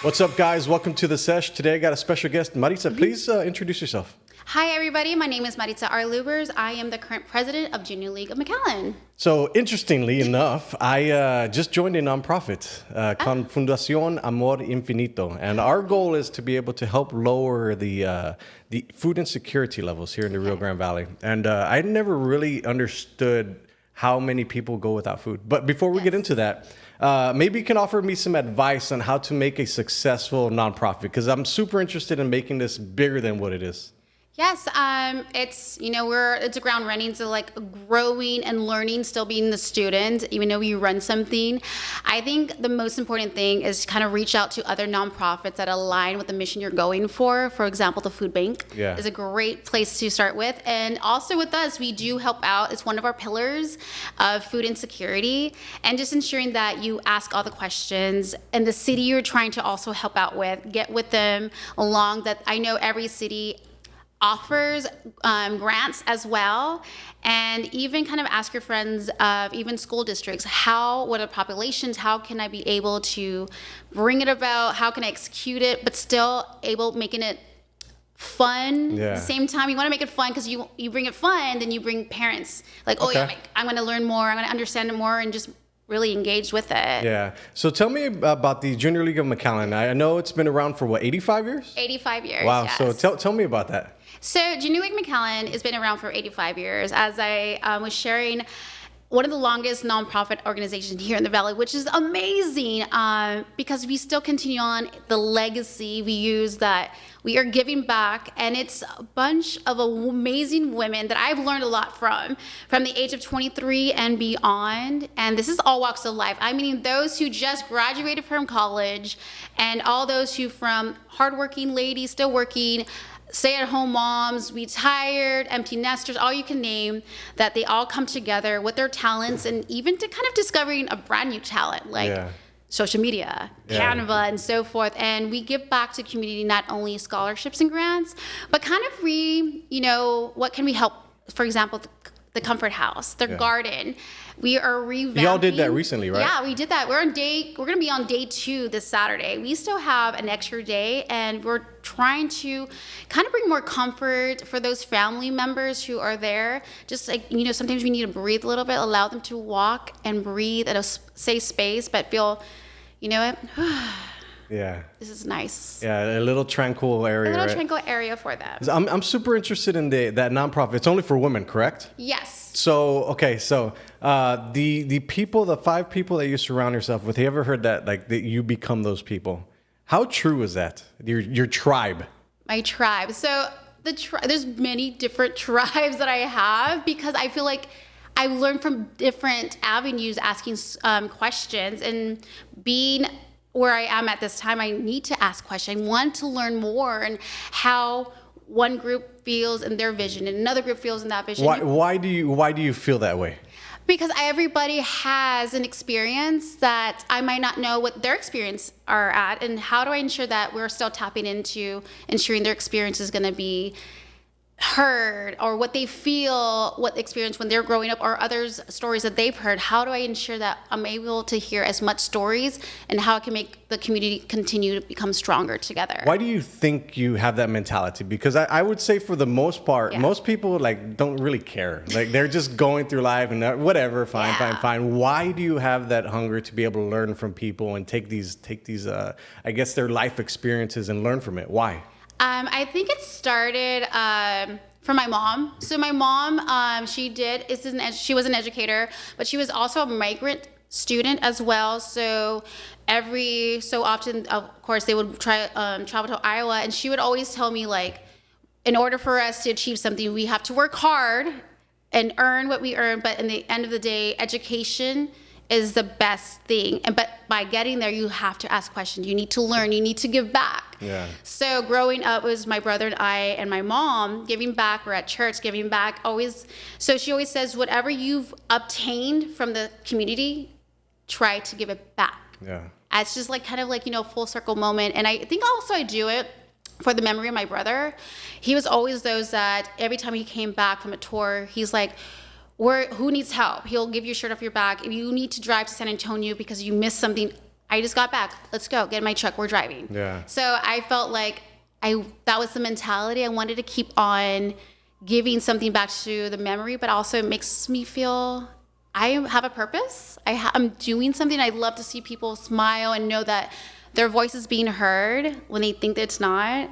What's up, guys? Welcome to the Sesh. Today I got a special guest. Maritza, please introduce yourself. Hi, everybody. My name is Maritza R. Leubber. I am the current president of Junior League of McAllen. So, interestingly enough, I just joined a non-profit called Fundación Amor Infinito. And our goal is to be able to help lower the food insecurity levels here in the Rio Grande Valley. And I never really understood how many people go without food. But before we get into that, maybe you can offer me some advice on how to make a successful nonprofit, because I'm super interested in making this bigger than what it is. Yes, it's a ground running, so like growing and learning, still being the student, even though you run something. I think the most important thing is to kind of reach out to other nonprofits that align with the mission you're going for. For example, the food bank is a great place to start with. And also with us, we do help out. It's one of our pillars of food insecurity, and just ensuring that you ask all the questions, and the city you're trying to also help out with, get with them along that. I know every city offers grants as well, and even kind of ask your friends of even school districts, what are populations, how can I be able to bring it about, how can I execute it, but still making it fun. At the same time, you want to make it fun, because you bring it fun, then you bring parents like, I'm going to learn more, I'm going to understand it more, and just really engage with it. Yeah. So tell me about the Junior League of McAllen. I know it's been around for 85 years? 85 years, Wow. Yes. So tell me about that. So Junior League McAllen has been around for 85 years. As I was sharing, one of the longest nonprofit organizations here in the Valley, which is amazing, because we still continue on the legacy we use, that we are giving back, and it's a bunch of amazing women that I've learned a lot from the age of 23 and beyond. And this is all walks of life. I mean, those who just graduated from college, and all those who from hardworking ladies still working, stay-at-home moms, retired, empty nesters, all you can name, that they all come together with their talents, and even to kind of discovering a brand new talent like social media, Canva, and so forth. And we give back to the community not only scholarships and grants, but kind of what can we help? For example, the Comfort House, their garden. We are revamping. Y'all did that recently, right? Yeah, we did that. We're going to be on day 2 this Saturday. We still have an extra day, and we're trying to kind of bring more comfort for those family members who are there. Just like, sometimes we need to breathe a little bit, allow them to walk and breathe at a safe space, but feel, this is nice. Yeah, a little tranquil area. Tranquil area for them. I'm super interested in that nonprofit. It's only for women, correct? Yes. So the people, the 5 people that you surround yourself with, have you ever heard that you become those people? How true is that? Your tribe. My tribe. So there's many different tribes that I have, because I feel like I learned from different avenues, asking questions, and being where I am at this time, I need to ask questions. I want to learn more, and how one group feels in their vision and another group feels in that vision. Why do you feel that way? Because everybody has an experience that I might not know what their experience are at, and how do I ensure that we're still tapping into ensuring their experience is going to be heard, or what they feel, what experience when they're growing up, or others' stories that they've heard. How do I ensure that I'm able to hear as much stories, and how I can make the community continue to become stronger together? Why do you think you have that mentality? Because I would say, for the most part, most people don't really care. They're just going through life and whatever, fine. Why do you have that hunger to be able to learn from people and take these I guess their life experiences and learn from it? Why? I think it started from my mom. So my mom, she was an educator, but she was also a migrant student as well. So every so often, of course, they would travel to Iowa, and she would always tell me, in order for us to achieve something, we have to work hard and earn what we earn. But in the end of the day, education is the best thing. But by getting there, you have to ask questions. You need to learn. You need to give back. Yeah. So growing up, it was my brother and I and my mom giving back. We're at church giving back. So she always says, whatever you've obtained from the community, try to give it back. Yeah. It's just full circle moment. And I think also I do it for the memory of my brother. He was always those that every time he came back from a tour, he's like, who needs help? He'll give you a shirt off your back. If you need to drive to San Antonio because you missed something, I just got back. Let's go. Get in my truck. We're driving. Yeah. So I felt like that was the mentality. I wanted to keep on giving something back to the memory, but also it makes me feel I have a purpose. I'm doing something. I love to see people smile and know that their voice is being heard when they think that it's not.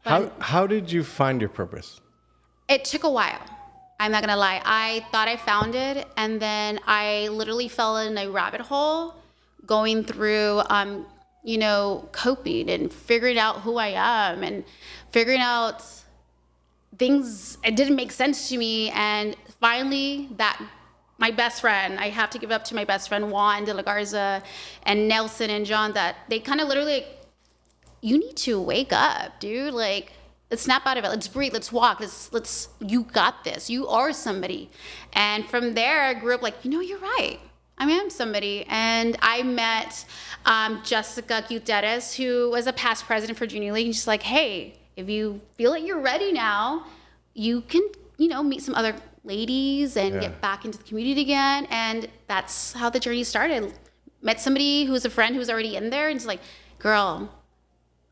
But How did you find your purpose? it took a while. I'm not gonna lie. I thought I found it, and then I literally fell in a rabbit hole going through, coping and figuring out who I am and figuring out things. It didn't make sense to me. And finally, my best friend, I have to give up to my best friend, Juan de la Garza and Nelson and John, that they kind of literally, you need to wake up, dude. Like, let's snap out of it. Let's breathe. Let's walk. You got this. You are somebody. And from there, I grew up like, you're right. I am somebody. And I met Jessica Gutierrez, who was a past president for Junior League. And she's like, hey, if you feel like you're ready now, you can, meet some other ladies and get back into the community again. And that's how the journey started. Met somebody who was a friend who was already in there, and it's like, girl,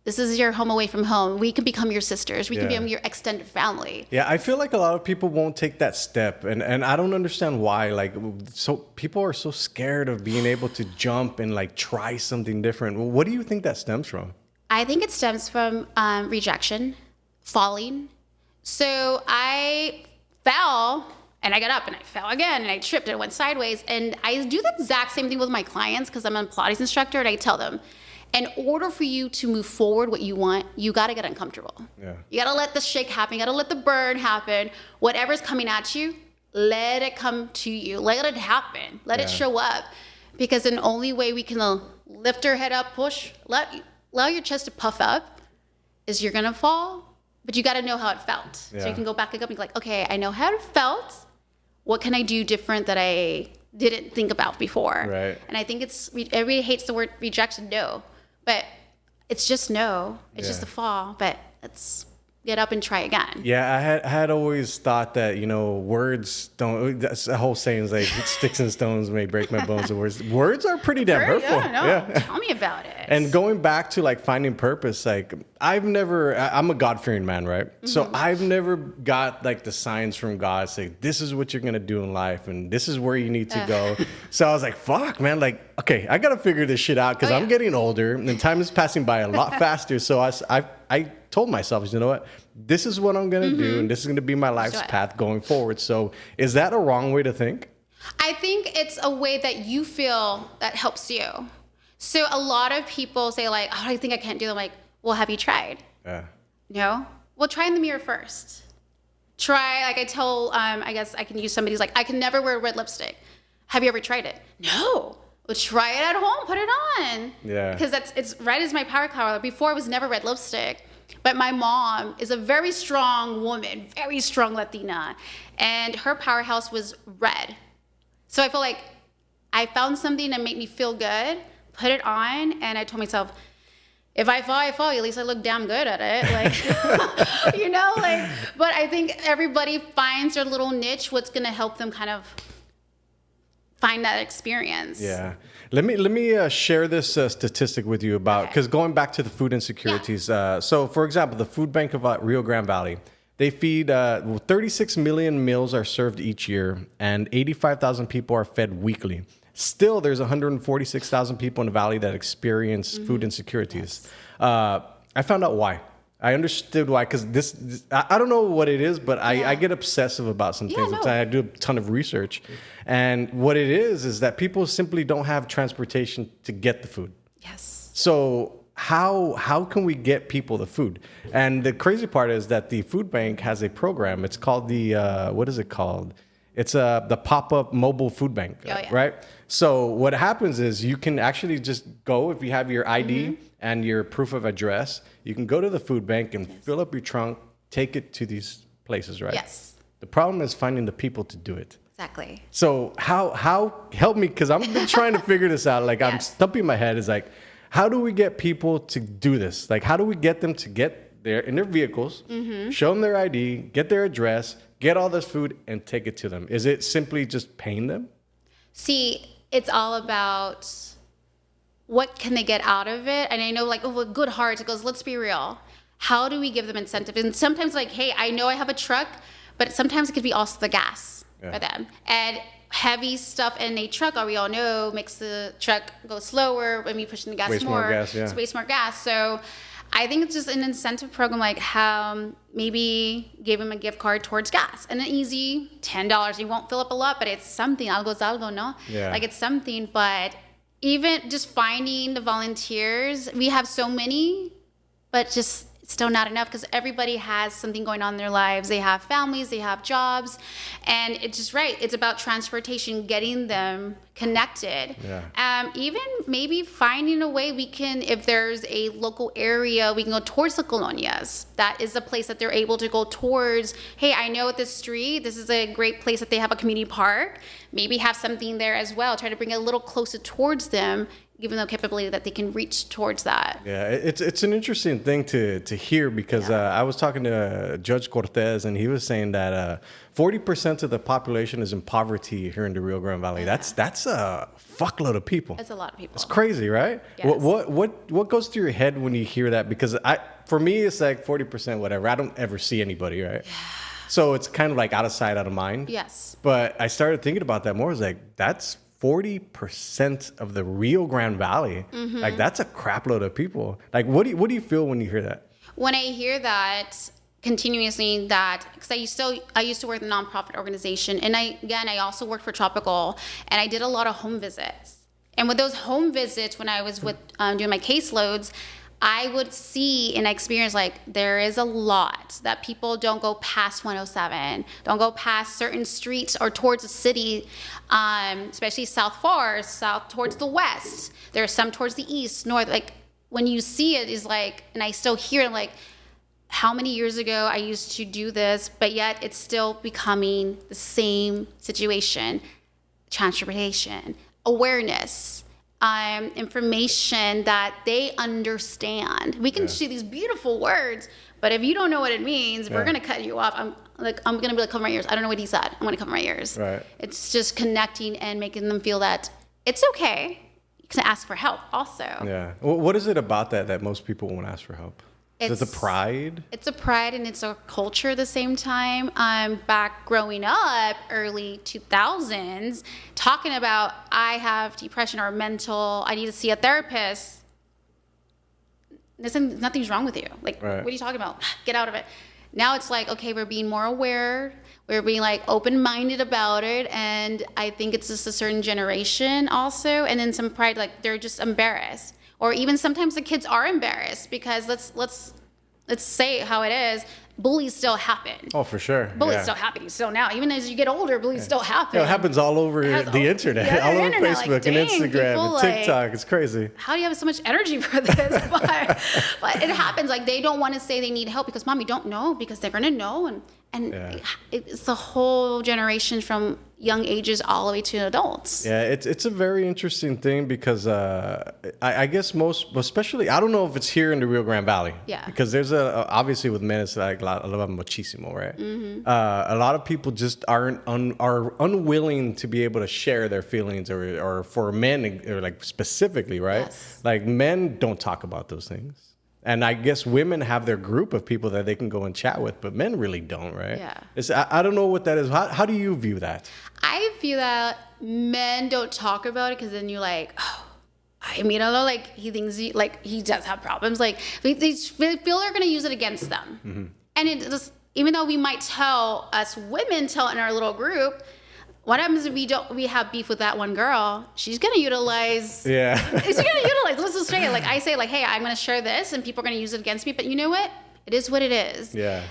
this is your home away from home. We can become your sisters. We can become your extended family. Yeah, I feel like a lot of people won't take that step, and I don't understand why. Like, so people are so scared of being able to jump and like try something different. What do you think that stems from? I think it stems from rejection, falling. So I fell and I got up and I fell again and I tripped and it went sideways. And I do the exact same thing with my clients because I'm a Pilates instructor, and I tell them, in order for you to move forward what you want, you got to get uncomfortable. Yeah. You got to let the shake happen. You got to let the burn happen. Whatever's coming at you, let it come to you. Let it happen. Let it show up. Because the only way we can lift our head up, push, allow your chest to puff up, is you're going to fall. But you got to know how it felt. Yeah. So you can go back up and be like, okay, I know how it felt. What can I do different that I didn't think about before? Right. And I think everybody hates the word rejection, no. But it's just no. It's just a fall. But let's get up and try again. Yeah, I had always thought that, words don't, that's a whole saying is like, sticks and stones may break my bones. Words are pretty damn hurtful. Tell me about it. And going back to like finding purpose, like I'm a God-fearing man, right? Mm-hmm. So I've never got like the signs from God say, this is what you're going to do in life and this is where you need to go. So I was like, fuck, man, like, okay, I got to figure this shit out because I'm getting older and time is passing by a lot faster. So I told myself, you know what, this is what I'm going to do and this is going to be my life's path going forward. So is that a wrong way to think? I think it's a way that you feel that helps you. So a lot of people say like, oh, I think I can't do it. I'm like, well, have you tried? Yeah. No? Well, try in the mirror first. Try, like I tell, I guess I can use somebody who's like, I can never wear red lipstick. Have you ever tried it? No. Well, try it at home, put it on. Yeah. Because it's red is my power color. Before it was never red lipstick. But my mom is a very strong woman, very strong Latina. And her powerhouse was red. So I feel like I found something that made me feel good, put it on, and I told myself, if I fall, I fall. At least I look damn good at it. Like, but I think everybody finds their little niche, what's going to help them kind of find that experience. Yeah. Let me share this statistic with you about, because going back to the food insecurities. So for example, the food bank of Rio Grande Valley, they feed 36 million meals are served each year and 85,000 people are fed weekly. Still, there's 146,000 people in the valley that experience food insecurities. Yes. I found out why. I understood why, because this I don't know what it is, but I get obsessive about some things. No. I do a ton of research. And what it is that people simply don't have transportation to get the food. Yes. So how can we get people the food? And the crazy part is that the food bank has a program. It's called what is it called? It's the pop-up mobile food bank, right? So what happens is you can actually just go, if you have your ID and your proof of address, you can go to the food bank and fill up your trunk, take it to these places, right? Yes. The problem is finding the people to do it. Exactly. So how help me, because I've been trying to figure this out. Like I'm stumping my head. Is like, how do we get people to do this? Like, how do we get them to get there in their vehicles, show them their ID, get their address, get all this food and take it to them? Is it simply just paying them? See, it's all about what can they get out of it? And I know like, oh, with good hearts, it goes, let's be real. How do we give them incentive? And sometimes like, hey, I know I have a truck, but sometimes it could be also the gas for them. And heavy stuff in a truck, we all know, makes the truck go slower when we pushing the gas Waste more gas, yeah. It's waste more gas. So I think it's just an incentive program, like how maybe give them a gift card towards gas and an easy $10. You won't fill up a lot, but it's something. Algo es algo, no? Yeah. Like it's something. But even just finding the volunteers, we have so many, but just still not enough because everybody has something going on in their lives. They have families, they have jobs, and it's just right. It's about transportation, getting them connected. Yeah. Even maybe finding a way we can, if there's a local area, we can go towards the colonias. That is a place that they're able to go towards. Hey, I know at this street, this is a great place that they have a community park. Maybe have something there as well. Try to bring it a little closer towards them, given the capability that they can reach towards that. Yeah, it's an interesting thing to hear because I was talking to Judge Cortez and he was saying that 40% of the population is in poverty here in the Rio Grande Valley. Yeah. That's a fuckload of people. It's a lot of people. It's crazy, right? Yes. What goes through your head when you hear that? Because for me, it's like 40% whatever. I don't ever see anybody, right? Yeah. So it's kind of like out of sight, out of mind. Yes. But I started thinking about that more. I was like, that's 40% of the Rio Grande Valley. Mm-hmm. Like that's a crap load of people. Like what do you feel when you hear that? When I hear that continuously, that because I used to work in a nonprofit organization, and I also worked for Tropical, and I did a lot of home visits. And with those home visits, when I was with doing my caseloads, I would see and experience like there is a lot that people don't go past 107, don't go past certain streets or towards the city, especially south towards the west. There are some towards the east, north. Like when you see it is like, and I still hear it, like, how many years ago I used to do this, but yet it's still becoming the same situation. Transportation, awareness, information that they understand. We can see these beautiful words, but if you don't know what it means, we're gonna cut you off. I'm gonna be like, cover my ears. I don't know what he said. I'm gonna cover my ears. Right. It's just connecting and making them feel that it's okay. You can ask for help also. Yeah. What is it about that most people won't ask for help? Is it the pride? It's a pride and it's a culture at the same time. Back growing up, early 2000s, talking about I have depression or I need to see a therapist. Nothing's wrong with you. Like, right. What are you talking about? Get out of it. Now it's like, okay, we're being more aware. We're being like open-minded about it. And I think it's just a certain generation also. And then some pride, like they're just embarrassed. Or even sometimes the kids are embarrassed because let's say how it is. Bullies still happen. Oh, for sure. Bullies still happen. Still now, even as you get older, bullies still happen. It happens all over the internet, all over Facebook and Instagram and TikTok. It's crazy. How do you have so much energy for this? But it happens. Like they don't want to say they need help because Mom, you don't know because they're gonna know and it's the whole generation from young ages all the way to adults. Yeah, it's a very interesting thing because I guess especially, I don't know if it's here in the Rio Grande Valley. Yeah. Because there's obviously with men, it's like a lot muchísimo, right? Mm-hmm. A lot of people just are unwilling to be able to share their feelings or for men, or like specifically, right? Yes. Like men don't talk about those things. And I guess women have their group of people that they can go and chat with, but men really don't, right? Yeah. I don't know what that is. How do you view that? I feel that men don't talk about it because then you're like, oh, I mean, I don't know, like he thinks he does have problems. Like they feel they're going to use it against them. Mm-hmm. And it just, even though we might tell in our little group, what happens if we have beef with that one girl? She's gonna utilize. Yeah. She's gonna utilize. Let's just say it. Like I say, like, hey, I'm gonna share this, and people are gonna use it against me. But you know what? It is what it is. Yeah.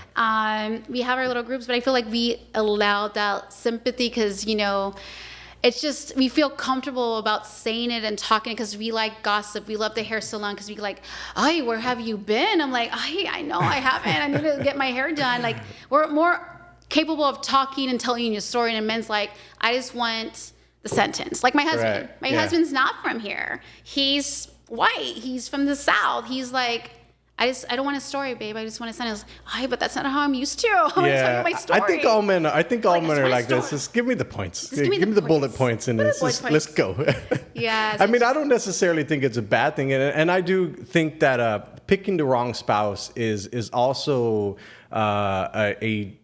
We have our little groups, but I feel like we allow that sympathy because it's just we feel comfortable about saying it and talking because we like gossip. We love the hair salon because we like, hey, where have you been? I'm like, hey, I know I haven't. I need to get my hair done. Like we're more capable of talking and telling you a story, and men's like, I just want the sentence. Like my husband. Right. My husband's not from here. He's white. He's from the South. He's like, I don't want a story, babe. I just want a son. I was like, but that's not how I'm used to. I want to tell you my story. I think all men are like this. Just give me the points. Give me the bullet points and let's go. Yeah. I mean, I don't necessarily think it's a bad thing. And I do think that picking the wrong spouse is also a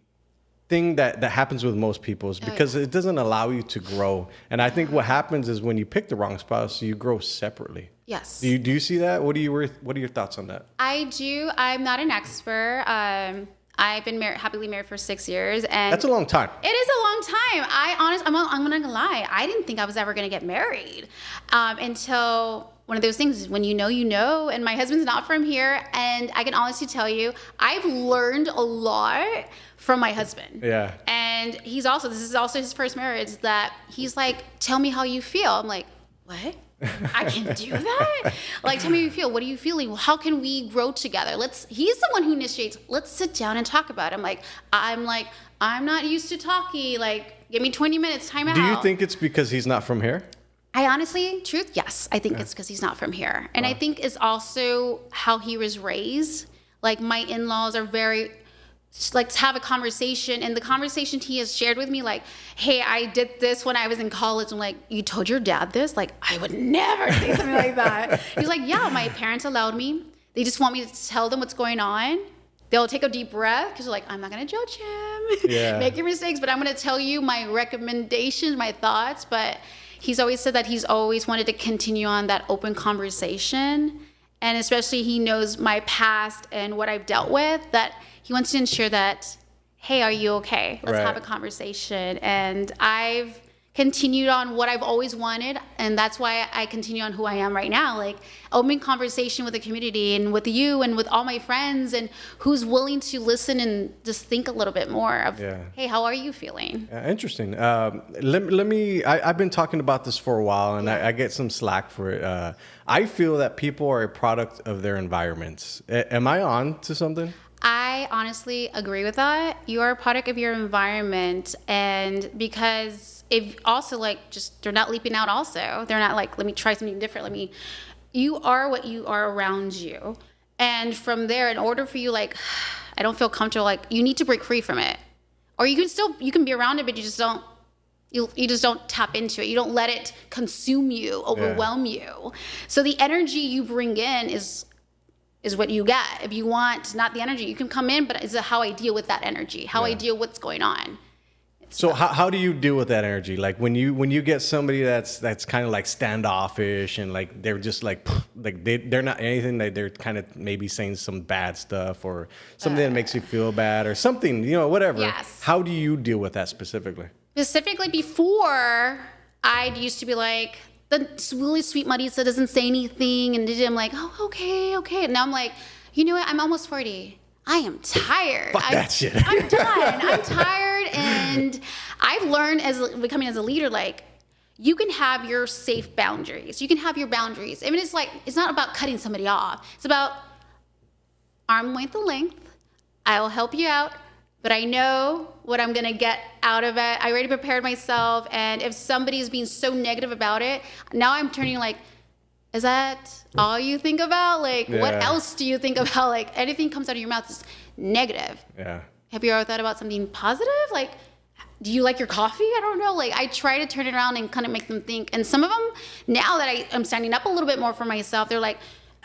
thing that happens with most people is because it doesn't allow you to grow. And I think what happens is when you pick the wrong spouse, you grow separately. Yes. Do you see that? What are your thoughts on that? I do. I'm not an expert. I've been happily married for 6 years, and that's a long time. It is a long time. I'm not gonna lie. I didn't think I was ever gonna get married until one of those things. When you know, and my husband's not from here, and I can honestly tell you, I've learned a lot from my husband. Yeah. And this is also his first marriage. That he's like, tell me how you feel. I'm like, what? I can do that? Like, tell me how you feel. What are you feeling? How can we grow together? He's the one who initiates. Let's sit down and talk about it. I'm not used to talking. Like, give me 20 minutes, time out. Do you think it's because he's not from here? I honestly, yes. I think it's because he's not from here. And I think it's also how he was raised. Like, my in-laws are very, like, to have a conversation, and the conversation he has shared with me, like, hey, I did this when I was in college. I'm like, you told your dad this? Like, I would never say something like that. He's like, yeah, my parents allowed me. They just want me to tell them what's going on. They'll take a deep breath because they're like, I'm not going to judge him. Yeah. Make your mistakes, but I'm going to tell you my recommendations, my thoughts. But he's always said that he's always wanted to continue on that open conversation. And especially he knows my past and what I've dealt with, that he wants to ensure that, hey, are you okay? Let's have a conversation. And I've continued on what I've always wanted. And that's why I continue on who I am right now. Like, open conversation with the community and with you and with all my friends, and who's willing to listen and just think a little bit more of, hey, how are you feeling? Interesting. Let me, I've been talking about this for a while, and I get some slack for it. I feel that people are a product of their environments. Am I on to something? I honestly agree with that. You are a product of your environment, and because if also, like, just they're not leaping out also. They're not like, let me try something different. You are what you are around you. And from there, in order for you, like, I don't feel comfortable, like, you need to break free from it. Or you can be around it, but you just don't tap into it. You don't let it consume you, overwhelm you. So the energy you bring in is what you get. If you want not the energy, you can come in, but it's how I deal with that energy, how I deal with what's going on. So how do you deal with that energy? Like, when you get somebody that's kind of like standoffish, and like they're just like they're not anything, like they're kind of maybe saying some bad stuff or something that makes you feel bad or something, whatever. Yes. How do you deal with that specifically? Specifically, before, I used to be like, the really sweet Maritza doesn't say anything, and I'm like, oh, okay. And now I'm like, you know what? I'm almost 40. I am tired. Fuck that shit. I'm done. I'm tired, and I've learned becoming as a leader, like, you can have your safe boundaries. You can have your boundaries. I mean, it's not about cutting somebody off. It's about arm length. I'll help you out, but I know what I'm going to get out of it. I already prepared myself, and if somebody is being so negative about it, now I'm turning like, is that all you think about? Like, what else do you think about? Like, anything comes out of your mouth is negative. Yeah. Have you ever thought about something positive? Like, do you like your coffee? I don't know. Like, I try to turn it around and kind of make them think. And some of them, now that I'm standing up a little bit more for myself, they're like,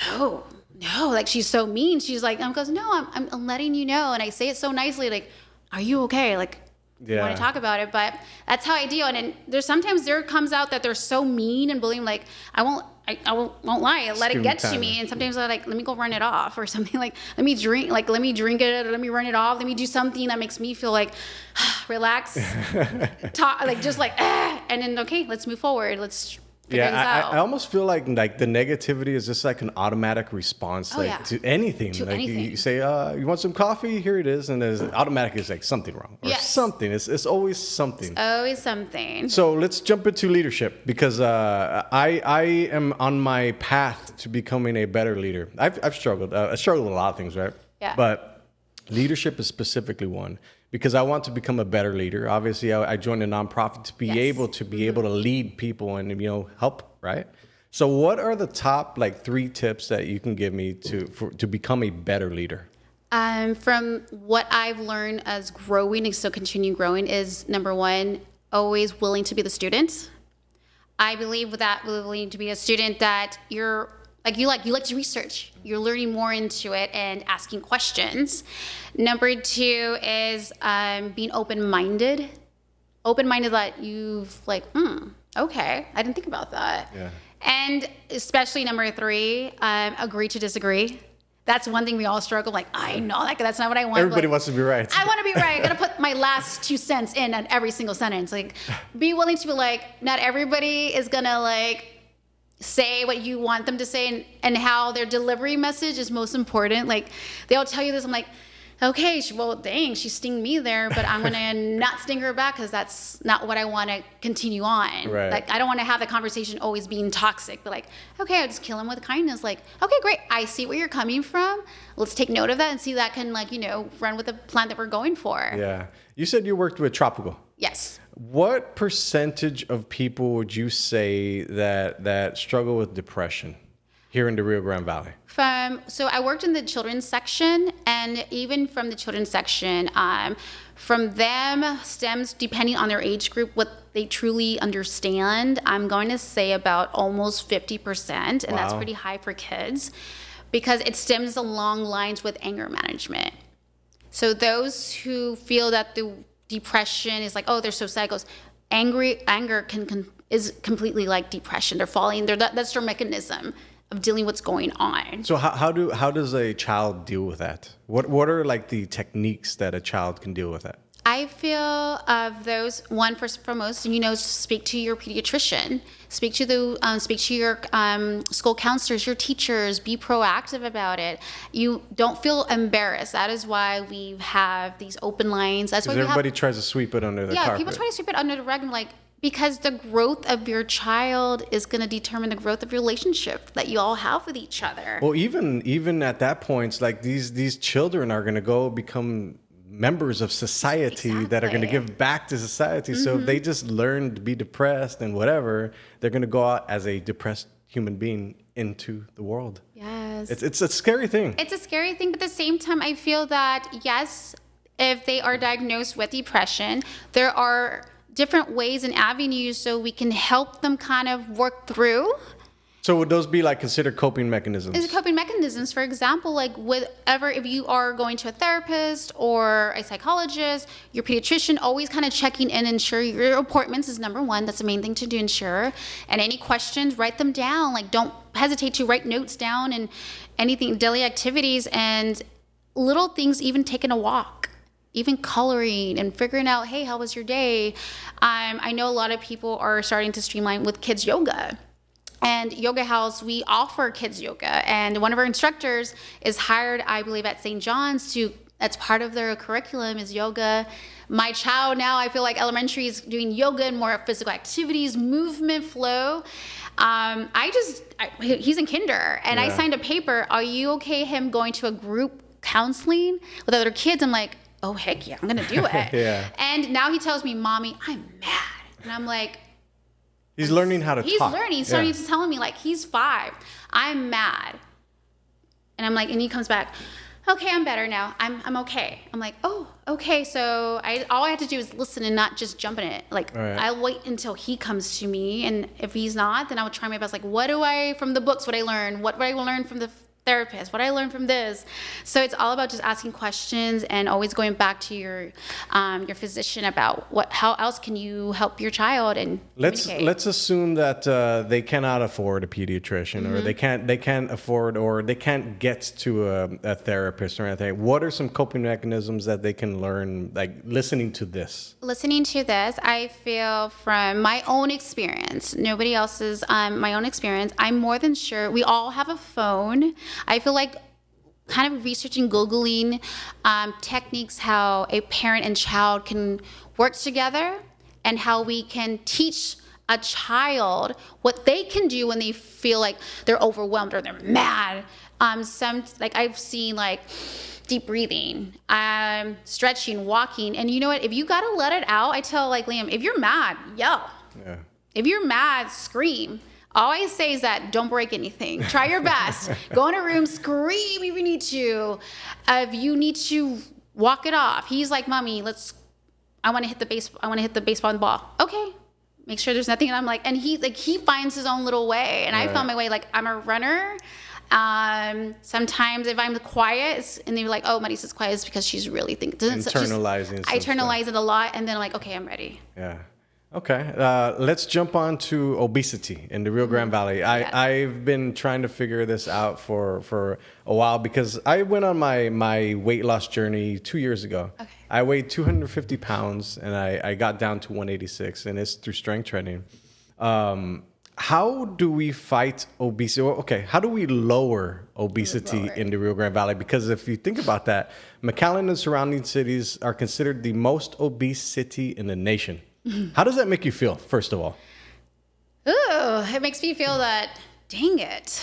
oh, no, like, she's so mean. She's like, I'm goes, no, I'm letting you know. And I say it so nicely, like, are you okay? Like, you want to talk about it? But that's how I deal. And then there's sometimes there comes out that they're so mean and bullying. Like, I won't lie. I let it get to me. And sometimes I'm like, let me go run it off or something. Like, let me drink it, or let me run it off. Let me do something that makes me feel like, relax, talk, like, just like, and then, okay, let's move forward. Let's figure this out. I almost feel like the negativity is just like an automatic response, to anything. To anything. You say, you want some coffee? Here it is. And there's automatically it's like something wrong or something. It's always something. It's always something. So let's jump into leadership, because I am on my path to becoming a better leader. I've struggled. I struggled with a lot of things, right? Yeah. But leadership is specifically one, because I want to become a better leader. Obviously, I joined a nonprofit to be able to lead people and help, right? So what are the top like 3 tips that you can give me to become a better leader? From what I've learned as growing and still continue growing is number 1, always willing to be the student. I believe with that willing to be a student that you like to research. You're learning more into it and asking questions. Number 2 is being open-minded. Open-minded that you've like, okay, I didn't think about that. Yeah. And especially number 3, agree to disagree. That's one thing we all struggle. Like, I know that's not what I want. Everybody like, wants to be right. I want to be right. I got to put my last 2 cents in at every single sentence. Like, be willing to be like, not everybody is going to like say what you want them to say and how their delivery message is most important. Like, they'll tell you this. I'm like, okay, well, dang, she stinged me there, but I'm going to not sting her back because that's not what I want to continue on. Right. Like, I don't want to have the conversation always being toxic, but like, okay, I'll just kill him with kindness. Like, okay, great. I see where you're coming from. Let's take note of that and see that can run with the plan that we're going for. Yeah. You said you worked with Tropical. Yes. What percentage of people would you say that struggle with depression here in the Rio Grande Valley? So I worked in the children's section, and even from the children's section, from them stems, depending on their age group, what they truly understand, I'm going to say about almost 50%, and that's pretty high for kids, because it stems along lines with anger management. So those who feel that the depression is like, oh, they're so sad, goes, anger is completely like depression. That's their mechanism of dealing with what's going on. So how does a child deal with that? What are like the techniques that a child can deal with that? I feel of those, one, first and foremost, speak to your pediatrician, speak to your school counselors, your teachers, be proactive about it. You don't feel embarrassed. That is why we have these open lines. That's why everybody tries to sweep it under the carpet. Yeah, people try to sweep it under the rug. Because the growth of your child is going to determine the growth of your relationship that you all have with each other. Well, even at that point, it's like these children are going to go become members of society that are going to give back to society. So if they just learn to be depressed and whatever, they're going to go out as a depressed human being into the world. Yes. It's a scary thing. It's a scary thing, but at the same time, I feel that, yes, if they are diagnosed with depression, there are different ways and avenues so we can help them kind of work through. So would those be like considered coping mechanisms? It's coping mechanisms. For example, like if you are going to a therapist or a psychologist, your pediatrician, always kind of checking in, ensure your appointments is number 1. That's the main thing to do, ensure. And any questions, write them down. Like, don't hesitate to write notes down and anything, daily activities and little things, even taking a walk. Even coloring and figuring out, hey, how was your day? I know a lot of people are starting to streamline with kids yoga. And Yoga House, we offer kids yoga. And one of our instructors is hired, I believe, at St. John's that's part of their curriculum is yoga. My child now, I feel like elementary is doing yoga and more physical activities, movement, flow. He's in kinder. And I signed a paper, are you okay him going to a group counseling with other kids? I'm like, oh, heck yeah, I'm going to do it. Yeah. And now he tells me, Mommy, I'm mad. And I'm like... He's learning how to talk. He's learning. He's starting to tell me, like, he's 5. I'm mad. And I'm like, and he comes back, okay, I'm better now. I'm okay. I'm like, oh, okay. So all I have to do is listen and not just jump in it. Like, I'll wait until he comes to me. And if he's not, then I would try my best. Like, from the books, what I learn? What I learn from the therapist, what I learned from this. So it's all about just asking questions and always going back to your physician about how else can you help your child and let's assume that they cannot afford a pediatrician or they can't afford or they can't get to a therapist or anything. What are some coping mechanisms that they can learn, like listening to this? Listening to this, I feel from my own experience, nobody else's, my own experience, I'm more than sure we all have a phone. I feel like kind of researching, Googling techniques, how a parent and child can work together and how we can teach a child what they can do when they feel like they're overwhelmed or they're mad. I've seen like deep breathing, stretching, walking. And you know what? If you got to let it out, I tell like Liam, if you're mad, yell. Yeah. If you're mad, scream. All I say is that don't break anything. Try your best. Go in a room, scream if you need to. If you need to, walk it off. He's like, Mommy, I want to hit the baseball and the ball. Okay. Make sure there's nothing. And I'm like, and he finds his own little way. And I found my way. Like, I'm a runner. Sometimes if I'm quiet and they're like, oh, Maritza's quiet, it's because she's really thinking. Internalizing. I internalize it a lot. And then I'm like, okay, I'm ready. Yeah. Okay. Let's jump on to obesity in the Rio Grande Valley. I've been trying to figure this out for a while because I went on my weight loss journey 2 years ago. Okay. I weighed 250 pounds and I got down to 186, and it's through strength training. How do we fight obesity? Okay, how do we lower obesity in the Rio Grande Valley? Because if you think about that, McAllen and surrounding cities are considered the most obese city in the nation. How does that make you feel, first of all? Ooh, it makes me feel that, dang it,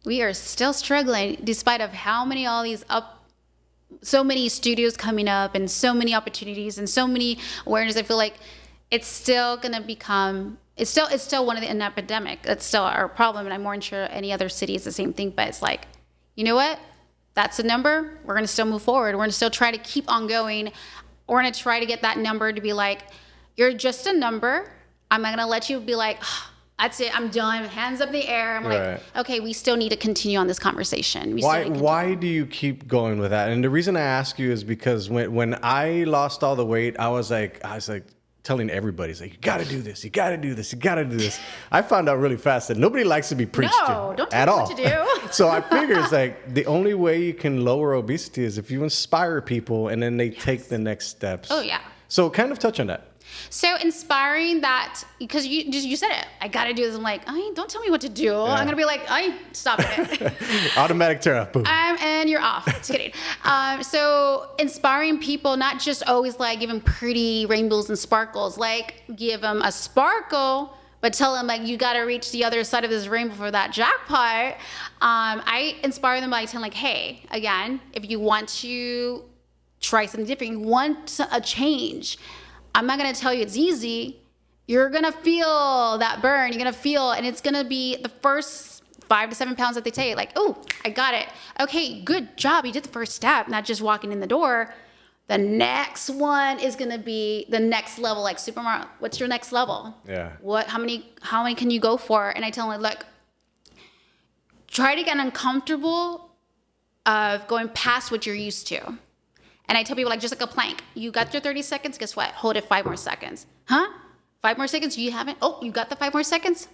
we are still struggling despite of how many so many studios coming up and so many opportunities and so many awareness. I feel like it's still going to become, it's still one of an epidemic. That's still our problem. And I'm more sure any other city is the same thing, but it's like, you know what? That's a number. We're going to still move forward. We're going to still try to keep on going. We're going to try to get that number to be like, you're just a number. I'm not going to let you be like, oh, that's it, I'm done. Hands up in the air. I'm like, okay, we still need to continue on this conversation. Why do you keep going with that? And the reason I ask you is because when I lost all the weight, I was like telling everybody, it's like, you got to do this. You got to do this. You got to do this. I found out really fast that nobody likes to be preached to don't at tell all. Me what to do. So I figure it's like the only way you can lower obesity is if you inspire people and then they take the next steps. Oh, yeah. So kind of touch on that. So inspiring that, because you said it, I got to do this. I'm like, don't tell me what to do. Yeah. I'm going to be like, stop it. Automatic turn off. Boom. And you're off. Just kidding. So inspiring people, not just always like give them pretty rainbows and sparkles, like give them a sparkle, but tell them like, you got to reach the other side of this rainbow for that jackpot. I inspire them by telling like, hey, again, if you want to try something different, you want a change, I'm not going to tell you it's easy. You're going to feel that burn. You're going to feel, and it's going to be the first 5 to 7 pounds that they take. Like, oh, I got it. Okay, good job. You did the first step, not just walking in the door. The next one is going to be the next level, like Super Mario. What's your next level? Yeah. How many can you go for? And I tell them, look, try to get uncomfortable of going past what you're used to. And I tell people, like, just like a plank. You got your 30 seconds. Guess what? Hold it 5 more seconds. Huh? 5 more seconds? You haven't? Oh, you got the 5 more seconds?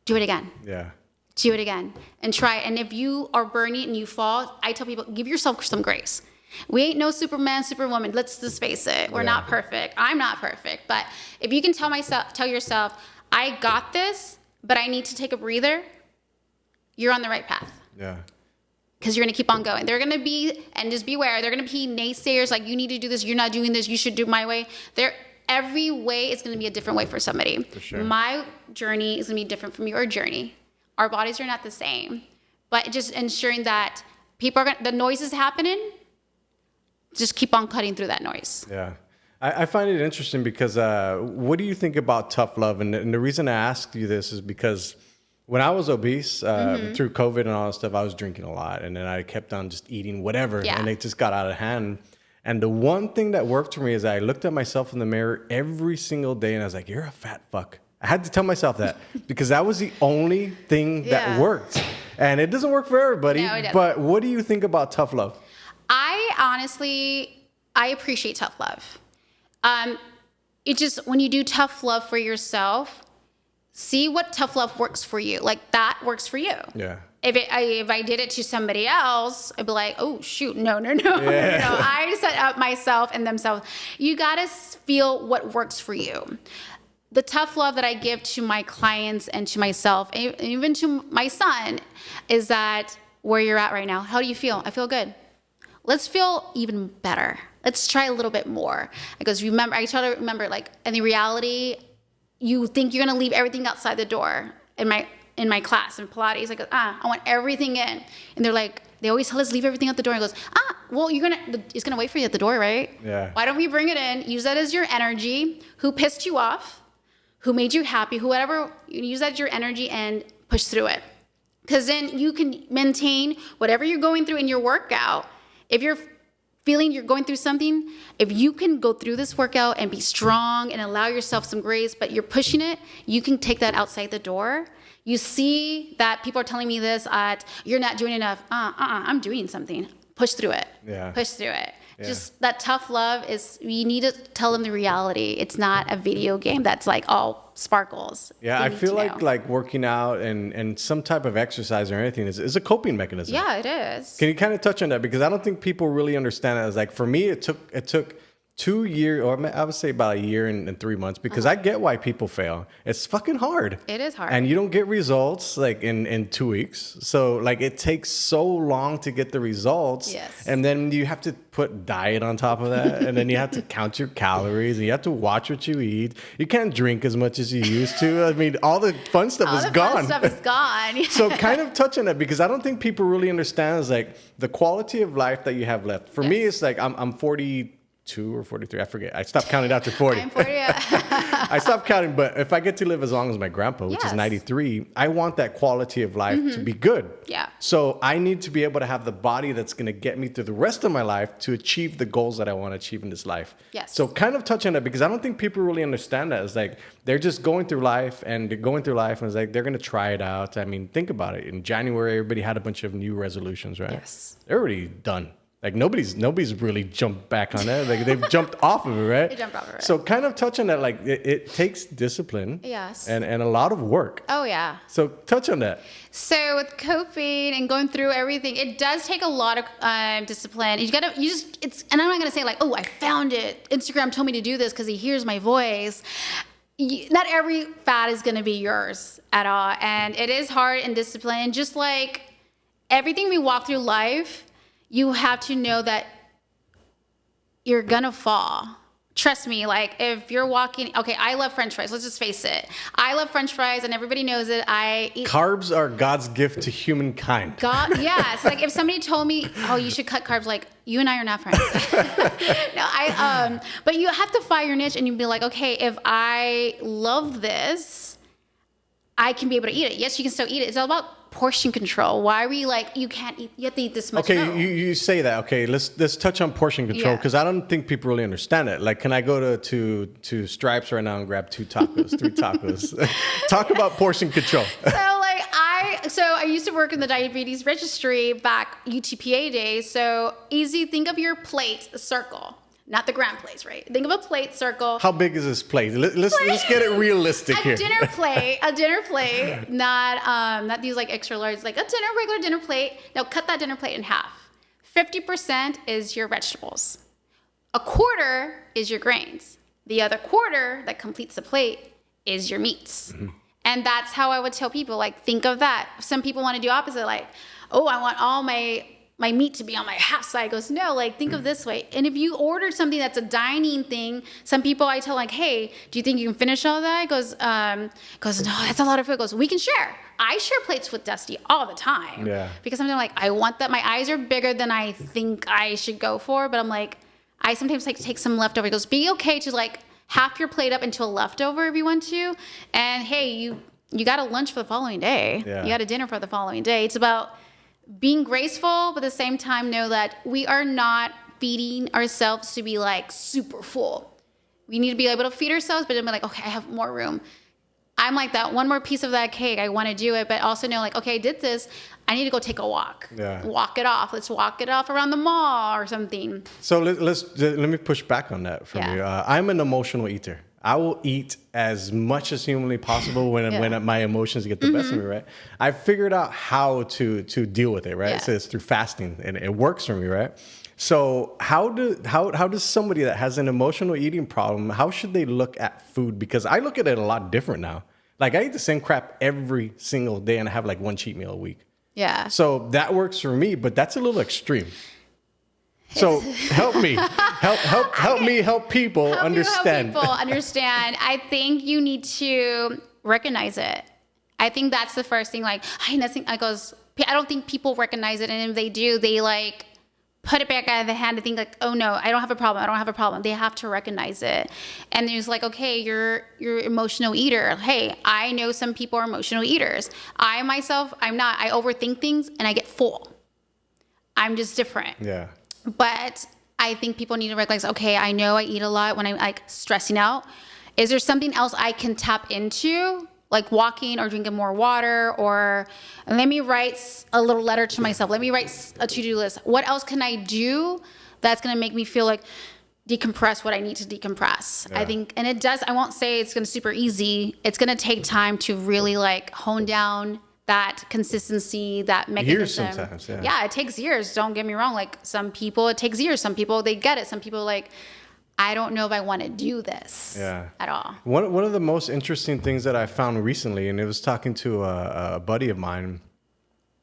Do it again. Yeah. Do it again. And try. And if you are burning and you fall, I tell people, give yourself some grace. We ain't no Superman, Superwoman. Let's just face it. We're not perfect. I'm not perfect. But if you can tell yourself, I got this, but I need to take a breather, you're on the right path. Yeah. Because you're going to keep on going. They're going to be, and just beware, they're going to be naysayers like, you need to do this, you're not doing this, you should do my way. Every way is going to be a different way for somebody. For sure. My journey is going to be different from your journey. Our bodies are not the same. But just ensuring that the noise is happening, just keep on cutting through that noise. Yeah. I find it interesting because what do you think about tough love? And the reason I asked you this is because when I was obese, through COVID and all that stuff, I was drinking a lot. And then I kept on just eating whatever. Yeah. And it just got out of hand. And the one thing that worked for me is I looked at myself in the mirror every single day and I was like, you're a fat fuck. I had to tell myself that because that was the only thing that worked. And it doesn't work for everybody. No, it doesn't. But what do you think about tough love? I appreciate tough love. It just, when you do tough love for yourself, see what tough love works for you. Like that works for you. Yeah. If I did it to somebody else, I'd be like, oh shoot, no. I set up myself and themselves. You gotta feel what works for you. The tough love that I give to my clients and to myself, and even to my son, is that where you're at right now. How do you feel? I feel good. Let's feel even better. Let's try a little bit more. I try to remember, like, in the reality, you think you're gonna leave everything outside the door. In my class, in Pilates, I go, I want everything in. And they're like, they always tell us leave everything at the door. And goes, well, it's gonna wait for you at the door, right? Yeah. Why don't we bring it in, use that as your energy? Who pissed you off? who made you happy, whoever, you use that as your energy and push through it. Because then you can maintain whatever you're going through in your workout. If you're feeling you're going through something, if you can go through this workout and be strong and allow yourself some grace, but you're pushing it, you can take that outside the door. You see that people are telling me this, you're not doing enough. I'm doing something. Push through it. Yeah. Push through it. Yeah. Just that tough love is, you need to tell them the reality. It's not a video game that's like all sparkles. Yeah, They I need feel to know. like working out and some type of exercise or anything is a coping mechanism. Yeah, it is. Can you kind of touch on that? Because I don't think people really understand it. As like, for me, it took 2 years, or I would say about a year and 3 months, because I get why people fail. It's fucking hard. It is hard. And you don't get results like in 2 weeks. So like it takes so long to get the results. Yes. And then you have to put diet on top of that. And then you have to count your calories, and you have to watch what you eat. You can't drink as much as you used to. I mean, all the fun stuff All is the gone. fun stuff is gone. So kind of touch on that, because I don't think people really understand is like the quality of life that you have left. For me, it's like I'm 42 or 43. I forget. I stopped counting after 40. I'm 40. I stopped counting, but if I get to live as long as my grandpa, which is Yes. 93, I want that quality of life to be good. Yeah. So I need to be able to have the body that's going to get me through the rest of my life to achieve the goals that I want to achieve in this life. Yes. So kind of touch on that, because I don't think people really understand that. It's like they're just going through life and it's like they're going to try it out. I mean, think about it. In January, everybody had a bunch of new resolutions, right? Yes. They're already done. Like nobody's really jumped back on that. Like they've jumped off of it, right? They jumped off of it. So kind of touch on that. Like it takes discipline. Yes. And a lot of work. Oh, yeah. So touch on that. So with coping and going through everything, it does take a lot of discipline. And and I'm not going to say like, oh, I found it. Instagram told me to do this because he hears my voice. Not every fad is going to be yours at all. And it is hard and discipline. Just like everything we walk through life, you have to know that you're going to fall. Trust me, like if you're walking, okay, I love French fries. Let's just face it. I love French fries and everybody knows it. I eat Carbs are God's gift to humankind. God, yes. Like if somebody told me, oh, you should cut carbs, like you and I are not friends. No, but you have to find your niche and you'd be like, okay, if I love this, I can be able to eat it. Yes, you can still eat it. It's all about portion control. Why are we like, you can't eat, you have to eat this much? Okay, No. you say that. Okay, let's touch on portion control, Yeah. because I don't think people really understand it. Like, can I go to Stripes right now and grab 2 tacos, 3 tacos? Talk about portion control. So I used to work in the diabetes registry back UTPA days. So easy, think of your plate, a circle, not the grand plates, right? Think of a plate circle. How big is this plate? Let's get it realistic here. A dinner plate, not these like extra large, like a regular dinner plate. Now cut that dinner plate in half. 50% is your vegetables. A quarter is your grains. The other quarter that completes the plate is your meats. Mm-hmm. And that's how I would tell people, like, think of that. Some people want to do opposite, like, oh, I want all my meat to be on my half side. Goes, no, like, think of this way. And if you order something that's a dining thing, some people I tell, like, hey, do you think you can finish all that? Goes, no, that's a lot of food. Goes, we can share. I share plates with Dusty all the time. Yeah. Because sometimes I'm like, I want that. My eyes are bigger than I think I should go for. But I'm like, I sometimes like to take some leftover. He goes, be okay to like half your plate up into a leftover if you want to. And hey, you got a lunch for the following day. Yeah. You got a dinner for the following day. It's about being graceful, but at the same time know that we are not feeding ourselves to be like super full. We need to be able to feed ourselves, but then be like, okay, I have more room. I'm like that. One more piece of that cake. I want to do it, but also know like, okay, I did this. I need to go take a walk. Yeah. Walk it off. Let's walk it off around the mall or something. So let me push back on that from Yeah. you. I'm an emotional eater. I will eat as much as humanly possible when my emotions get the best of me, right? I figured out how to deal with it, right? Yeah. So it's through fasting, and it works for me, right? So how does somebody that has an emotional eating problem, how should they look at food? Because I look at it a lot different now. Like I eat the same crap every single day, and I have like one cheat meal a week. Yeah. So that works for me, but that's a little extreme. So help me, help people understand. Help people understand. I think you need to recognize it. I think that's the first thing. Like, I don't think people recognize it, and if they do, they like put it back out of the hand and think like, oh no, I don't have a problem. I don't have a problem. They have to recognize it. And there's like, okay, you're emotional eater. Hey, I know some people are emotional eaters. I myself, I'm not. I overthink things and I get full. I'm just different. Yeah. But I think people need to recognize, okay, I know I eat a lot when I'm like stressing out. Is there something else I can tap into? Like walking or drinking more water, or let me write a little letter to myself. Let me write a to-do list. What else can I do that's going to make me feel like decompress what I need to decompress? Yeah. I think, and it does, I won't say it's going to super easy. It's going to take time to really like hone down that consistency, that mechanism. Years sometimes, yeah. Yeah, it takes years. Don't get me wrong. Like some people, it takes years. Some people, they get it. Some people like, I don't know if I want to do this at all. One of the most interesting things that I found recently, and it was talking to a buddy of mine,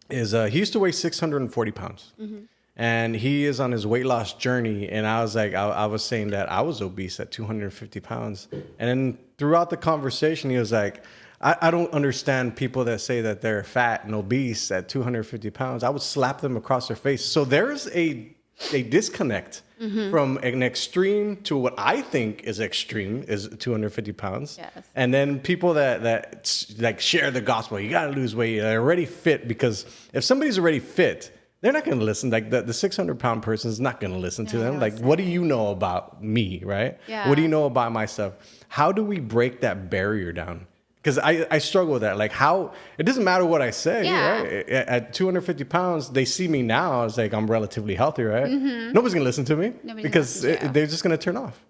is he used to weigh 640 pounds. Mm-hmm. And he is on his weight loss journey. And I was like, I was saying that I was obese at 250 pounds. And then throughout the conversation, he was like, I don't understand people that say that they're fat and obese at 250 pounds. I would slap them across their face. So there's a disconnect. Mm-hmm. From an extreme to what I think is extreme is 250 pounds. Yes. And then people that like share the gospel, you got to lose weight, they're already fit, because if somebody's already fit, they're not going to listen. Like the 600-pound person is not going to listen to them. Like, what do you know about me, right? Yeah. What do you know about myself? How do we break that barrier down? Because I struggle with that. Like how, it doesn't matter what I say, right? At 250 pounds, they see me now as like, I'm relatively healthy, right? Mm-hmm. Nobody's going to listen to me because they're just going to turn off.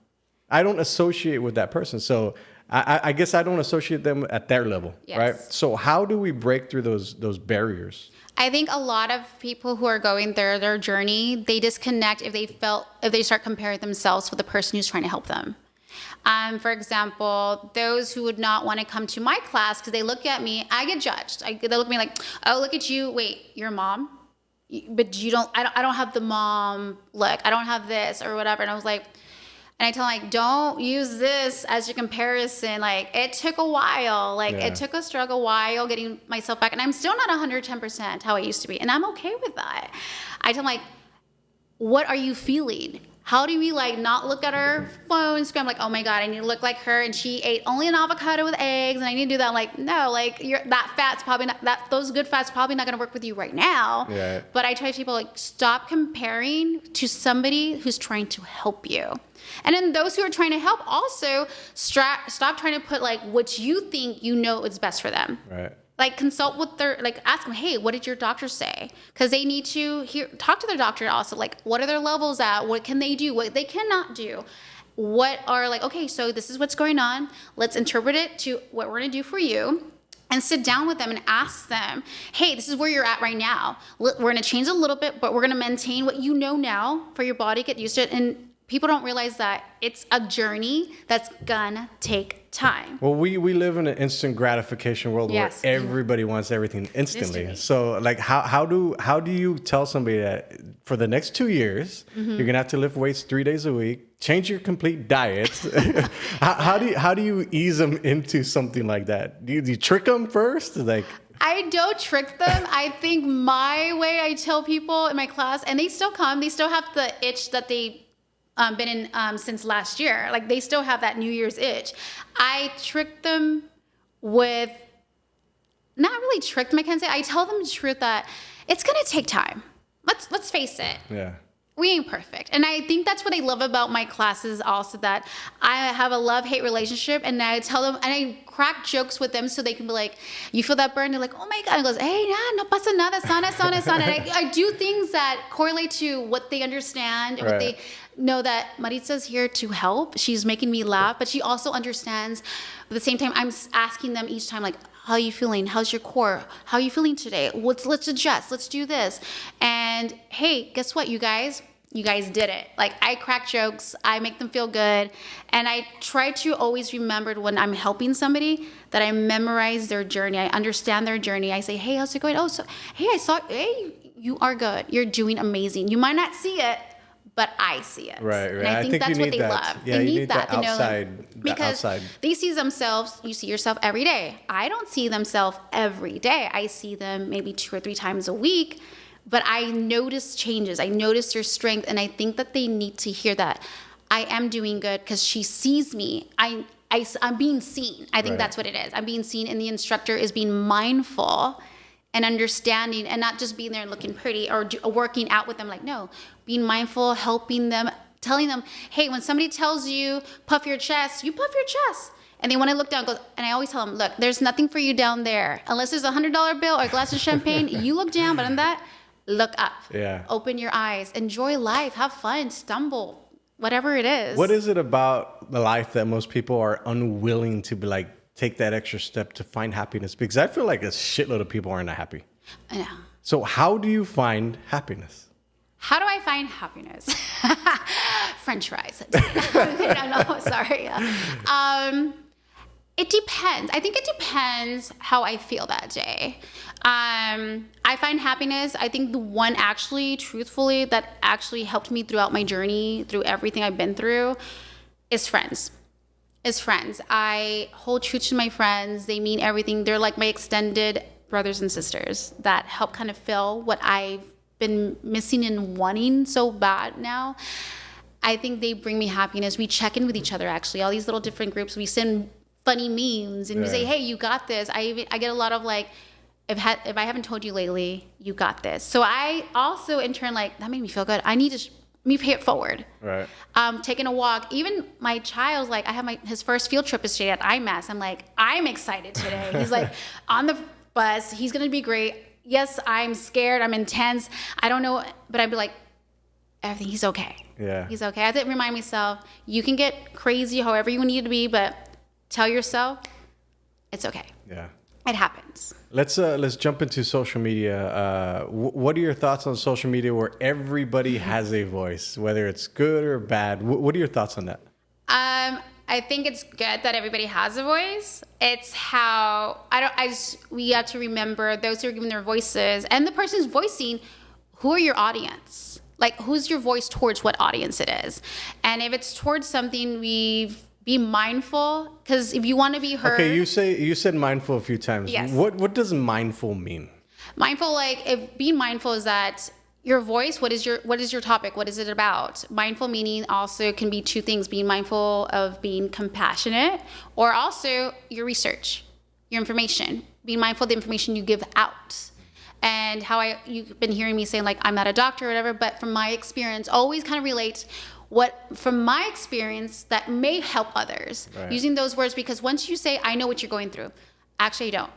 I don't associate with that person. So I guess I don't associate them at their level, right? So how do we break through those barriers? I think a lot of people who are going their journey, they disconnect if they start comparing themselves with the person who's trying to help them. For example, those who would not want to come to my class because they look at me, I get judged. They look at me like, oh, look at you. Wait, you're a mom? But you don't, I don't have the mom look. I don't have this or whatever. And I was like, and I tell them like, don't use this as your comparison. Like it took a while. Like it took a struggle while getting myself back. And I'm still not 110% how I used to be. And I'm okay with that. I tell them like, what are you feeling? How do we like not look at our phones? I'm like, oh my God, I need to look like her. And she ate only an avocado with eggs and I need to do that. I'm like, no, like that fat's probably not, those good fats probably not going to work with you right now. Yeah. But I tell people like, stop comparing to somebody who's trying to help you. And then those who are trying to help also stop trying to put like what you think you know is best for them. Right. Like consult with ask them, hey, what did your doctor say? Because they need to talk to their doctor also. Like, what are their levels at? What can they do? What they cannot do? What are okay, so this is what's going on. Let's interpret it to what we're going to do for you. And sit down with them and ask them, hey, this is where you're at right now. We're going to change a little bit, but we're going to maintain what you know now for your body, get used to it. And people don't realize that it's a journey that's gonna take time. Well, we live in an instant gratification world where everybody wants everything instantly. So like how do you tell somebody that for the next 2 years, you're gonna have to lift weights 3 days a week, change your complete diet? how do you ease them into something like that? Do you trick them first? Like I don't trick them. I think my way, I tell people in my class, and they still come, they still have the itch that they been in since last year. Like they still have that New Year's itch. I trick them with, not really trick them, I can't say. I tell them the truth that it's gonna take time. Let's face it. Yeah. We ain't perfect. And I think that's what I love about my classes also, that I have a love-hate relationship, and I tell them, and I crack jokes with them so they can be like, you feel that burn? They're like, oh my God. And goes, hey, no pasa nada, sana. And I do things that correlate to what they understand, and what they know, that Maritza's here to help. She's making me laugh, but she also understands. At the same time, I'm asking them each time, like, how are you feeling? How's your core? How are you feeling today? Let's adjust. Let's do this. And hey, guess what, you guys did it. Like I crack jokes, I make them feel good. And I try to always remember when I'm helping somebody that I memorize their journey. I understand their journey. I say, hey, how's it going? Oh, so, hey, you are good. You're doing amazing. You might not see it, but I see it. Right. And I think that's what they love. Yeah, they need that outside, because they see themselves, you see yourself every day. I don't see themselves every day. I see them maybe 2 or 3 times a week. but I notice changes. I notice your strength, and I think that they need to hear that I am doing good because she sees me. I'm being seen. I think that's what it is. I'm being seen, and the instructor is being mindful and understanding, and not just being there looking pretty or working out with them. Like, no, being mindful, helping them, telling them, hey, when somebody tells you puff your chest, you puff your chest. And they want to look down, and I always tell them, look, there's nothing for you down there. Unless there's $100 bill or a glass of champagne, you look down, but on that, look up. Yeah. Open your eyes. Enjoy life. Have fun. Stumble. Whatever it is. What is it about the life that most people are unwilling to be like, take that extra step to find happiness? Because I feel like a shitload of people aren't happy. I know. So how do you find happiness? How do I find happiness? French fries. no, sorry. It depends. I think it depends how I feel that day. I find happiness, I think the one actually, truthfully, that actually helped me throughout my journey, through everything I've been through, is friends. I hold true to my friends. They mean everything. They're like my extended brothers and sisters that help kind of fill what I've been missing and wanting so bad now. I think they bring me happiness. We check in with each other, actually. All these little different groups. We send funny memes and we say, hey, you got this. I get a lot of like, if I haven't told you lately, you got this. So I also in turn like, that made me feel good. I need to me pay it forward. Right. Taking a walk. Even my child's like, I have his first field trip is today at IMAS. I'm like, I'm excited today. He's like on the bus. He's going to be great. Yes, I'm scared. I'm intense. I don't know. But I'd be like, everything, he's okay. Yeah. He's okay. I have to remind myself, you can get crazy however you need to be, but tell yourself it's okay. Yeah. It happens. Let's jump into social media. What are your thoughts on social media where everybody has a voice, whether it's good or bad? What are your thoughts on that? I think it's good that everybody has a voice. It's how we have to remember those who are giving their voices and the person who's voicing, who are your audience? Like, who's your voice towards what audience it is? And if it's towards something, be mindful, because if you want to be heard. Okay, you said mindful a few times. Yes. What does mindful mean? Mindful, like, if being mindful is that your voice, what is your topic? What is it about? Mindful meaning also can be two things: being mindful of being compassionate, or also your research, your information. Being mindful of the information you give out. And you've been hearing me saying, like, I'm not a doctor or whatever, but from my experience, always kind of relate from my experience that may help others. Right. Using those words, because once you say, I know what you're going through, actually I don't.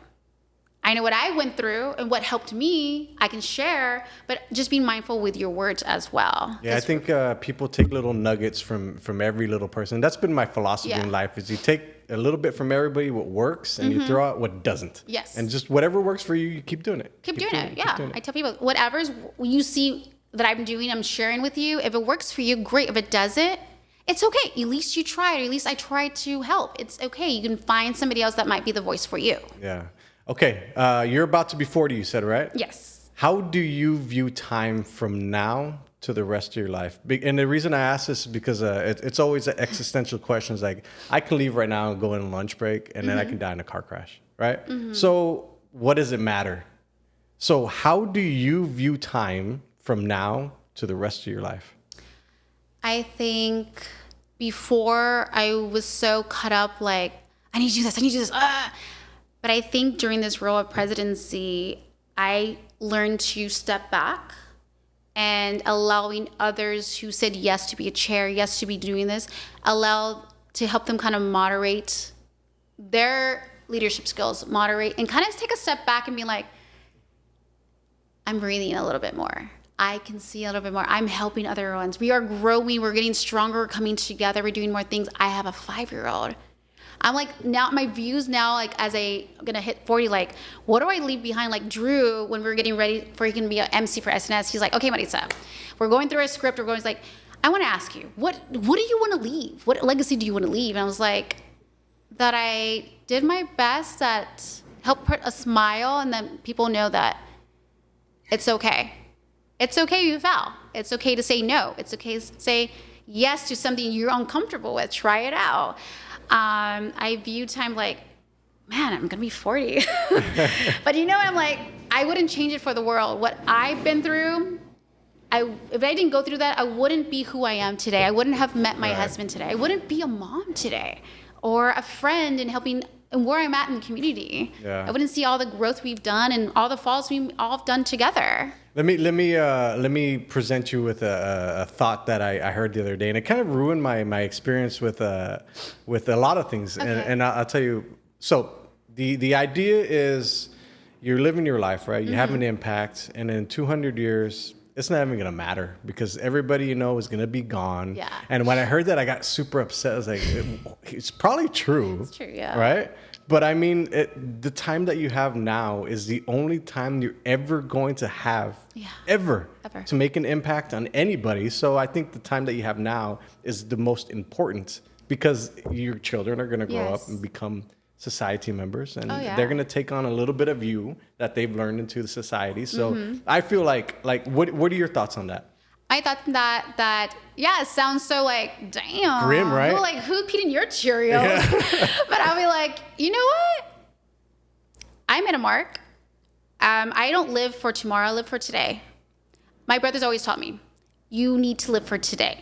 I know what I went through and what helped me, I can share, but just being mindful with your words as well. Yeah, I think people take little nuggets from every little person. That's been my philosophy in life, is you take a little bit from everybody, what works, and you throw out what doesn't. Yes. And just whatever works for you, you keep doing it. Keep doing it. I tell people, whatever's you see that I'm doing, I'm sharing with you. If it works for you, great. If it doesn't, it's okay. At least you tried, or at least I tried to help. It's okay. You can find somebody else that might be the voice for you. Yeah. Okay. You're about to be 40, you said, right? Yes. How do you view time from now to the rest of your life? And the reason I ask this is because it's always an existential question. It's like, I can leave right now and go in a lunch break, and then I can die in a car crash, right? So what does it matter? So how do you view time from now to the rest of your life? I think before I was so caught up, like, I need to do this. But I think during this role of presidency, I learned to step back and allowing others who said yes to be a chair, yes to be doing this, to help them kind of moderate their leadership skills, and kind of take a step back and be like, I'm breathing a little bit more. I can see a little bit more. I'm helping other ones. We are growing. We're getting stronger. We're coming together. We're doing more things. I have a 5-year-old. I'm like, now my views now, like, as I'm going to hit 40, like, what do I leave behind? Like Drew, when we were getting ready for he can be an MC for SNS, he's like, okay, Maritza, we're going through a script. He's like, I want to ask you, what do you want to leave? What legacy do you want to leave? And I was like, that I did my best at help put a smile, and then people know that it's okay. It's okay you fail. It's okay to say no. It's okay to say yes to something you're uncomfortable with. Try it out. I view time like, man, I'm going to be 40. But you know what? I'm like, I wouldn't change it for the world. What I've been through, if I didn't go through that, I wouldn't be who I am today. I wouldn't have met my husband today. I wouldn't be a mom today, or a friend and helping and where I'm at in the community. Yeah. I wouldn't see all the growth we've done and all the falls we've all done together. Let me present you with a thought that I heard the other day, and it kind of ruined my experience with a lot of things. Okay. And I'll tell you. So the idea is you're living your life, right? You have an impact, and in 200 years, it's not even gonna matter because everybody you know is gonna be gone. Yeah. And when I heard that, I got super upset. I was like, it's probably true. It's true, yeah. Right? But I mean, the time that you have now is the only time you're ever going to have, ever, to make an impact on anybody. So I think the time that you have now is the most important because your children are going to grow up and become society members, and they're going to take on a little bit of you that they've learned into the society. So I feel like what are your thoughts on that? I thought that it sounds so like, damn. Grim, right? Like, who's eating your Cheerios? Yeah. But I'll be like, you know what? I made a mark. I don't live for tomorrow, I live for today. My brother's always taught me, you need to live for today.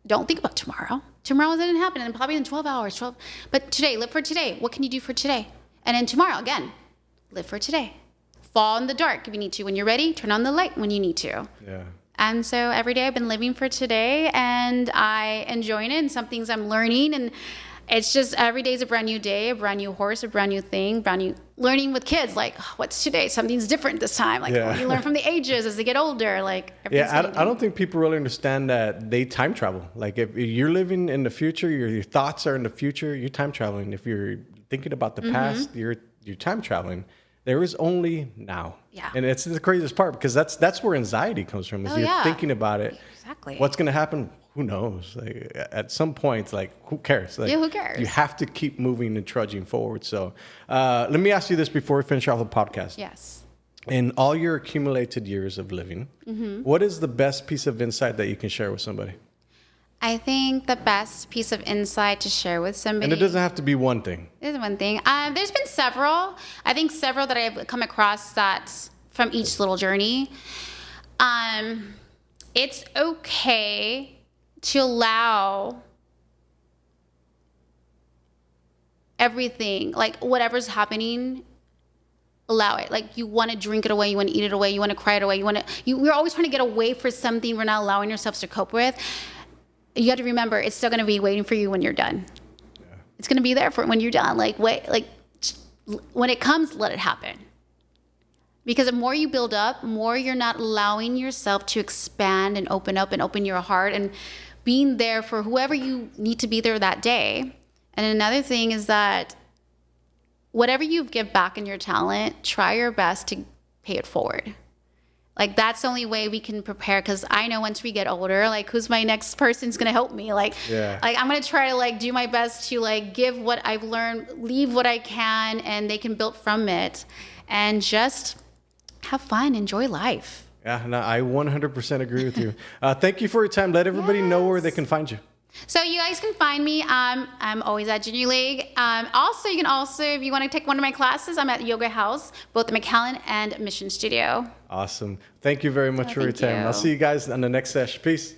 Don't think about tomorrow. Tomorrow didn't happen, and probably in 12 hours. But today, live for today. What can you do for today? And then tomorrow, again, live for today. Fall in the dark if you need to. When you're ready, turn on the light when you need to. Yeah. And so every day I've been living for today, and I enjoy it, and some things I'm learning, and it's just every day is a brand new day, a brand new horse, a brand new thing, brand new learning with kids. Like, what's today? Something's different this time. Like, you learn from the ages as they get older. Like, I don't think people really understand that they time travel. Like, if you're living in the future, your thoughts are in the future, you're time traveling. If you're thinking about the past, you're time traveling. There is only now. Yeah. And it's the craziest part because that's where anxiety comes from. Is you're thinking about it. Exactly. What's going to happen? Who knows? Like, at some point, like, who cares? Like, who cares? You have to keep moving and trudging forward. So let me ask you this before we finish off the podcast. Yes. In all your accumulated years of living, what is the best piece of insight that you can share with somebody? I think the best piece of insight to share with somebody. And it doesn't have to be one thing. There's one thing. There's been several. I think several that I've come across that from each little journey. It's okay to allow everything, like whatever's happening, allow it. Like, you want to drink it away, you want to eat it away, you want to cry it away, you're always trying to get away from something we're not allowing ourselves to cope with. You have to remember, it's still going to be waiting for you when you're done. Yeah. It's going to be there for when you're done. Like, wait, like when it comes, let it happen. Because the more you build up, more you're not allowing yourself to expand and open up and open your heart and being there for whoever you need to be there that day. And another thing is that whatever you give back in your talent, try your best to pay it forward. Like, that's the only way we can prepare, because I know once we get older, like, who's my next person's going to help me? Like, I'm going to try to, like, do my best to, like, give what I've learned, leave what I can, and they can build from it. And just have fun, enjoy life. Yeah, no, I 100% agree with you. Thank you for your time. Let everybody know where they can find you. So you guys can find me. I'm always at Junior League. Also, you can if you want to take one of my classes, I'm at Yoga House, both the McAllen and Mission Studio. Awesome. Thank you very much for your time. You. I'll see you guys on the next session. Peace.